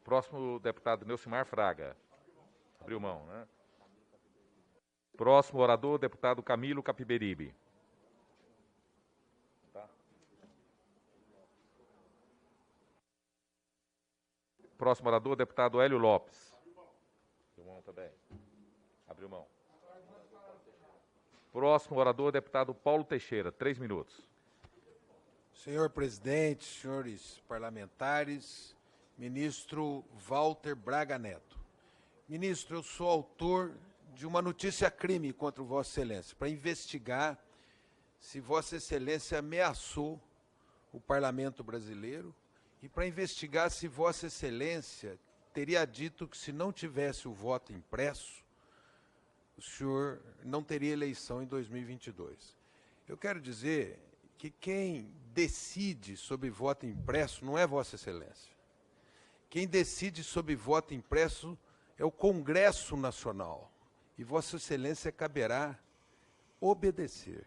Próximo, deputado Neucimar Fraga. Abriu mão, né? Próximo orador, deputado Camilo Capiberibe. Tá. Próximo orador, deputado Hélio Lopes. Abriu mão também. Abriu mão. Próximo orador, deputado Paulo Teixeira, 3 minutos. Senhor presidente, senhores parlamentares, ministro Walter Braga Neto. Ministro, eu sou autor de uma notícia-crime contra o Vossa Excelência, para investigar se Vossa Excelência ameaçou o parlamento brasileiro e para investigar se Vossa Excelência teria dito que, se não tivesse o voto impresso, o senhor não teria eleição em 2022. Eu quero dizer que quem decide sobre voto impresso não é Vossa Excelência. Quem decide sobre voto impresso é o Congresso Nacional. E Vossa Excelência caberá obedecer.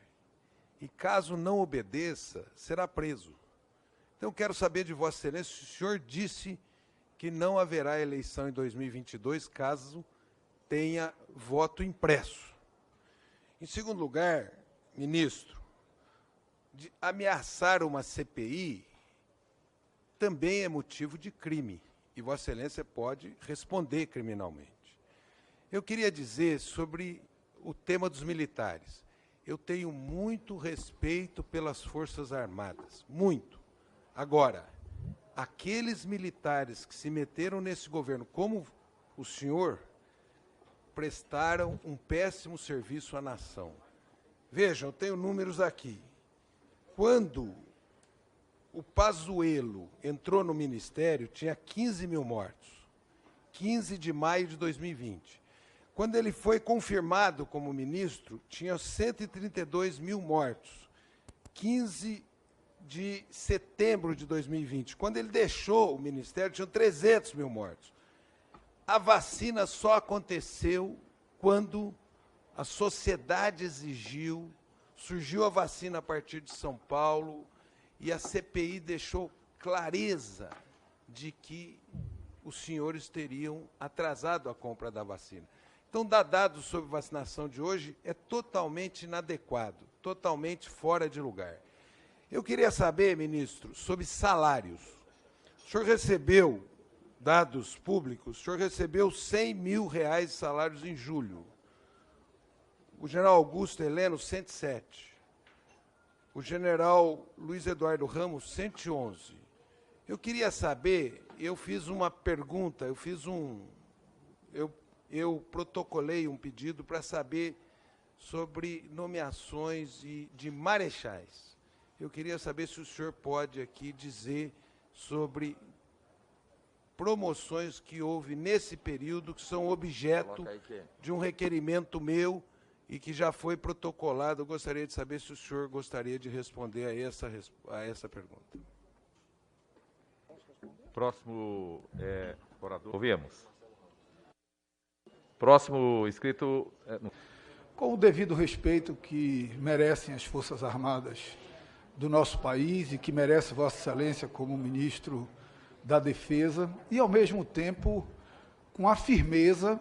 E caso não obedeça, será preso. Então, quero saber de Vossa Excelência se o senhor disse que não haverá eleição em 2022, caso tenha voto impresso. Em segundo lugar, ministro, de ameaçar uma CPI também é motivo de crime, e Vossa Excelência pode responder criminalmente. Eu queria dizer sobre o tema dos militares. Eu tenho muito respeito pelas Forças Armadas, muito. Agora, aqueles militares que se meteram nesse governo, como o senhor, prestaram um péssimo serviço à nação. Vejam, eu tenho números aqui. Quando o Pazuello entrou no ministério, tinha 15 mil mortos. 15 de maio de 2020. Quando ele foi confirmado como ministro, tinha 132 mil mortos. 15 de setembro de 2020. Quando ele deixou o ministério, tinham 300 mil mortos. A vacina só aconteceu quando a sociedade exigiu, surgiu a vacina a partir de São Paulo, e a CPI deixou clareza de que os senhores teriam atrasado a compra da vacina. Então, dar dados sobre vacinação de hoje é totalmente inadequado, totalmente fora de lugar. Eu queria saber, ministro, sobre salários. O senhor recebeu, dados públicos, o senhor recebeu R$100 mil de salários em julho. O general Augusto Heleno, 107. O general Luiz Eduardo Ramos, 111. Eu queria saber, eu fiz uma pergunta, eu protocolei um pedido para saber sobre nomeações de marechais. Eu queria saber se o senhor pode aqui dizer sobre promoções que houve nesse período, que são objeto de um requerimento meu e que já foi protocolado. Eu gostaria de saber se o senhor gostaria de responder a essa pergunta. Próximo orador. Ouvimos. Próximo inscrito. Com o devido respeito que merecem as Forças Armadas do nosso país e que merece Vossa Excelência como ministro da Defesa, e, ao mesmo tempo, com a firmeza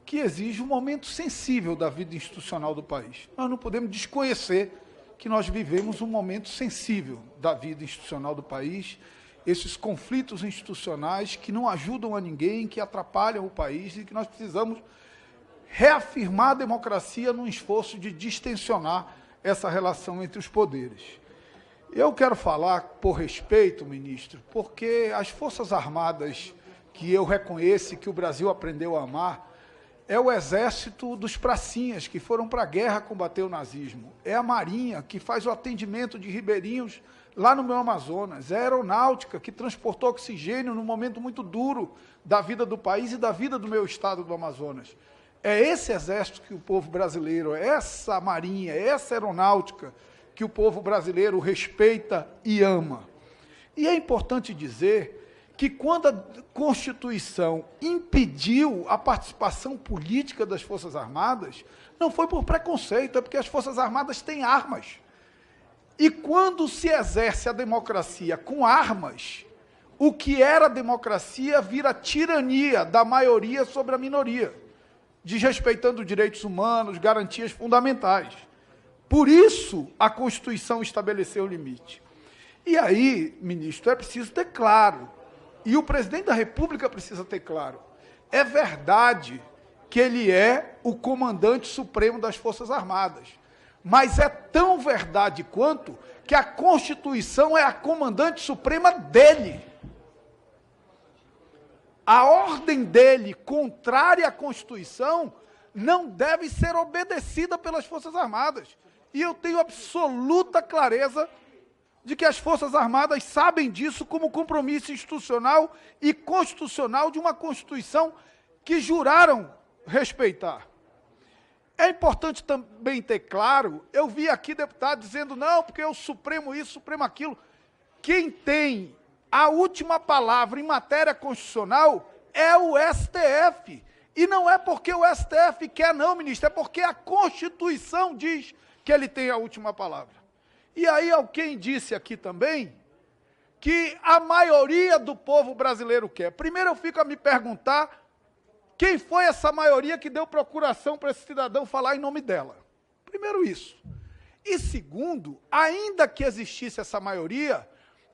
que exige um momento sensível da vida institucional do país. Nós não podemos desconhecer que nós vivemos um momento sensível da vida institucional do país, esses conflitos institucionais que não ajudam a ninguém, que atrapalham o país, e que nós precisamos reafirmar a democracia num esforço de distensionar essa relação entre os poderes. Eu quero falar, por respeito, ministro, porque as Forças Armadas que eu reconheço e que o Brasil aprendeu a amar é o exército dos pracinhas que foram para a guerra combater o nazismo. É a Marinha que faz o atendimento de ribeirinhos lá no meu Amazonas. É a Aeronáutica que transportou oxigênio num momento muito duro da vida do país e da vida do meu estado do Amazonas. É esse exército que o povo brasileiro, essa Marinha, essa Aeronáutica que o povo brasileiro respeita e ama. E é importante dizer que quando a Constituição impediu a participação política das Forças Armadas, não foi por preconceito, é porque as Forças Armadas têm armas. E quando se exerce a democracia com armas, o que era democracia vira tirania da maioria sobre a minoria, desrespeitando direitos humanos, garantias fundamentais. Por isso, a Constituição estabeleceu o limite. E aí, ministro, é preciso ter claro, e o presidente da República precisa ter claro, é verdade que ele é o comandante supremo das Forças Armadas, mas é tão verdade quanto que a Constituição é a comandante suprema dele. A ordem dele, contrária à Constituição, não deve ser obedecida pelas Forças Armadas. E eu tenho absoluta clareza de que as Forças Armadas sabem disso como compromisso institucional e constitucional de uma Constituição que juraram respeitar. É importante também ter claro, eu vi aqui deputado dizendo, não, porque é o Supremo isso, Supremo aquilo. Quem tem a última palavra em matéria constitucional é o STF. E não é porque o STF quer, não, ministro, é porque a Constituição diz que ele tem a última palavra. E aí alguém disse aqui também que a maioria do povo brasileiro quer. Primeiro eu fico a me perguntar quem foi essa maioria que deu procuração para esse cidadão falar em nome dela. Primeiro isso. E segundo, ainda que existisse essa maioria,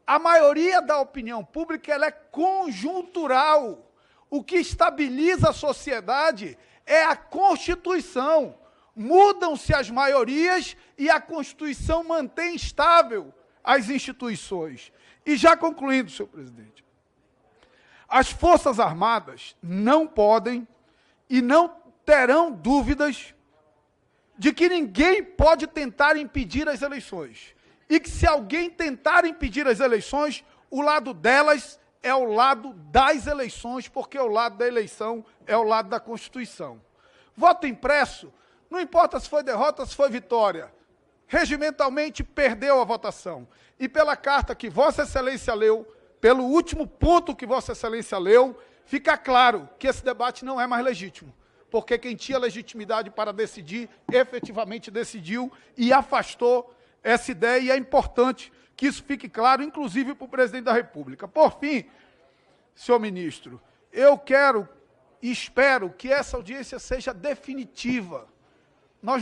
a maioria da opinião pública ela é conjuntural. O que estabiliza a sociedade é a Constituição. Mudam-se as maiorias e a Constituição mantém estável as instituições. E já concluindo, senhor presidente, as Forças Armadas não podem e não terão dúvidas de que ninguém pode tentar impedir as eleições. E que se alguém tentar impedir as eleições, o lado delas é o lado das eleições, porque o lado da eleição é o lado da Constituição. Voto impresso, não importa se foi derrota, se foi vitória. Regimentalmente perdeu a votação. E pela carta que Vossa Excelência leu, pelo último ponto que Vossa Excelência leu, fica claro que esse debate não é mais legítimo, porque quem tinha legitimidade para decidir, efetivamente decidiu e afastou essa ideia, e é importante que isso fique claro, inclusive para o presidente da República. Por fim, senhor ministro, eu quero e espero que essa audiência seja definitiva. Nós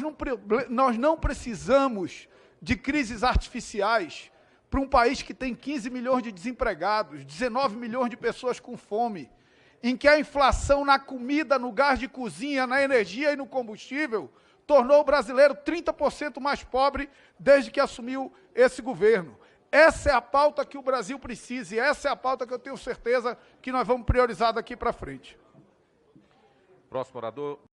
não precisamos de crises artificiais para um país que tem 15 milhões de desempregados, 19 milhões de pessoas com fome, em que a inflação na comida, no gás de cozinha, na energia e no combustível tornou o brasileiro 30% mais pobre desde que assumiu esse governo. Essa é a pauta que o Brasil precisa e essa é a pauta que eu tenho certeza que nós vamos priorizar daqui para frente. Próximo orador.